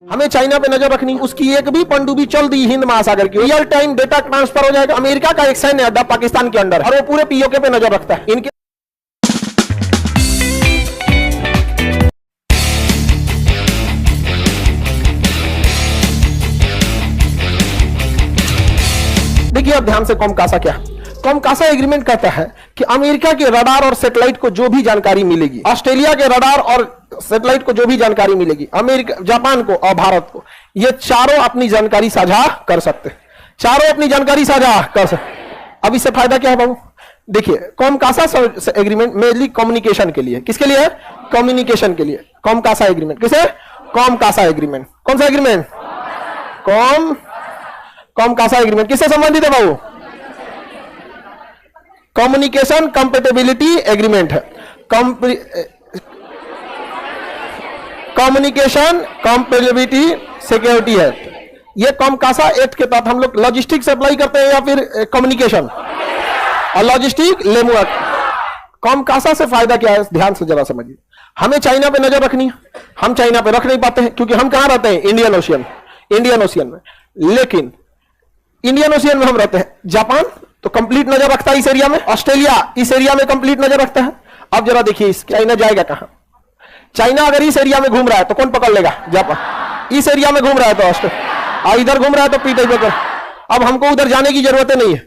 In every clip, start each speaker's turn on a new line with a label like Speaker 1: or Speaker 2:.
Speaker 1: हमें चाइना पे नजर रखनी, उसकी एक भी पनडुब्बी चल दी हिंद महासागर की, रियल टाइम डेटा ट्रांसफर हो जाएगा। अमेरिका का एक सैन्य अड्डा पाकिस्तान के अंदर, और वो पूरे पीओके पे नजर रखता है। इनके देखिए अब ध्यान से, कॉमकासा क्या है? कॉमकासा एग्रीमेंट कहता है कि अमेरिका के रडार और सैटेलाइट को जो भी जानकारी मिलेगी, ऑस्ट्रेलिया के रडार और सैटेलाइट को जो भी जानकारी मिलेगी, अमेरिका, जापान को और भारत को, ये चारों अपनी जानकारी साझा कर सकते हैं। चारों अपनी जानकारी साझा कर सकते। अब इससे फायदा क्या है बाबू? देखिए, कॉमकासा एग्रीमेंट मेनली कम्युनिकेशन के लिए, किसके लिए? कम्युनिकेशन के लिए कॉमकासा एग्रीमेंट। किसे? COMCASA agreement. कौन सा एग्रीमेंट? कॉमकासा एग्रीमेंट किससे संबंधित है बाबू? कम्युनिकेशन कंपेटेबिलिटी एग्रीमेंट है। कम्युनिकेशन कंपेटेबिलिटी सिक्योरिटी है। ये कॉमकासा एक्ट के तहत हम लोग लॉजिस्टिक सप्लाई करते हैं या फिर कम्युनिकेशन और लॉजिस्टिक लेमुआ। कॉमकासा से फायदा क्या है? ध्यान से जरा समझिए। हमें चाइना पे नजर रखनी है, हम चाइना पे रख नहीं पाते हैं क्योंकि हम कहां रहते हैं? इंडियन ओशियन में। लेकिन इंडियन ओशियन में हम रहते हैं। जापान तो कंप्लीट नजर रखता है इस एरिया में, ऑस्ट्रेलिया इस एरिया में कंप्लीट नजर रखता है। अब जरा देखिए, चाइना जाएगा कहां? चाइना अगर इस एरिया में घूम रहा है तो कौन पकड़ लेगा? जापान। इस एरिया में घूम रहा है तो ऑस्ट्रेलिया, इधर घूम रहा है तो पीटर। अब हमको उधर जाने की जरूरत नहीं है।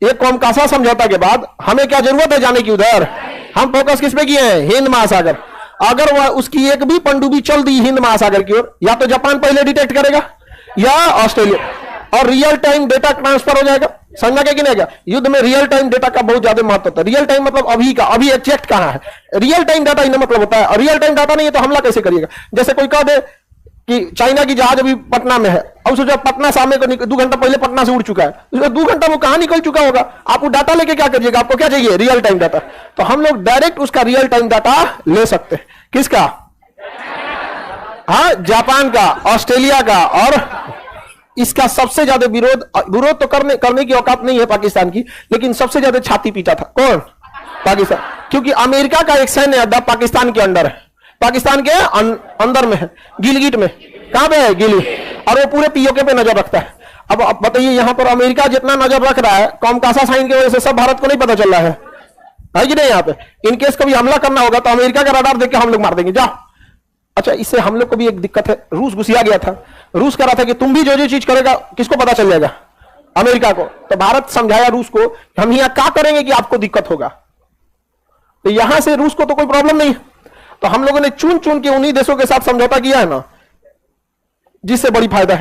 Speaker 1: एक कॉमकासा समझौता के बाद हमें क्या जरूरत है जाने की उधर? हम फोकस किस पे किए हैं? हिंद महासागर। अगर वह उसकी एक भी पनडुब्बी चल दी हिंद महासागर की ओर, या तो जापान पहले डिटेक्ट करेगा या ऑस्ट्रेलिया, और रियल टाइम डेटा ट्रांसफर हो जाएगा। समझना क्या कि नहीं? क्या युद्ध में रियल टाइम डेटा का बहुत ज्यादा महत्व होता है। रियल टाइम मतलब अभी का, अभी एग्जैक्ट कहां है। रियल टाइम डाटा इनका मतलब होता है, और रियल टाइम डाटा नहीं है तो हमला कैसे करिएगा? जैसे कोई कह दे कि चाइना की जहाज अभी पटना में है, अब सोचो पटना सामने को 2 घंटा पहले पटना से उड़ चुका है, 2 घंटा वो कहां निकल चुका होगा। आप वो डाटा लेके क्या करिएगा? आपको क्या चाहिए? Real time data. तो हम लोग डायरेक्ट उसका रियल टाइम डाटा ले सकते हैं। किसका? हाँ, जापान का, ऑस्ट्रेलिया का। और इसका सबसे ज्यादा विरोध तो करने की औकात नहीं है पाकिस्तान की, लेकिन सबसे ज्यादा छाती पीटा था कौन? पाकिस्तान। क्योंकि अमेरिका का एक सैन्य अड्डा पाकिस्तान के अंदर है, पाकिस्तान के अंदर में है, गिलगिट में। कहां पे है? गिलगिट। और वो पूरे पीओके पे नजर रखता है। अब बताइए, यहां पर अमेरिका जितना नजर रख रहा है, कॉमकासा साइन की वजह से सब भारत को नहीं पता चल रहा है कि नहीं? यहां पे इनकेस कभी हमला करना होगा तो अमेरिका का रडार देख के हम लोग मार देंगे। जा। अच्छा, इससे हम लोग को भी एक दिक्कत है। रूस घुसिया गया था, रूस कह रहा था कि तुम भी जो चीज करेगा किसको पता चल जाएगा? अमेरिका को। तो भारत समझाया रूस को, हम यहां क्या करेंगे कि आपको दिक्कत होगा। तो यहां से रूस को तो कोई प्रॉब्लम नहीं, तो हम लोगों ने चुन चुन के उन्हीं देशों के साथ समझौता किया है ना, जिससे बड़ी फायदा है।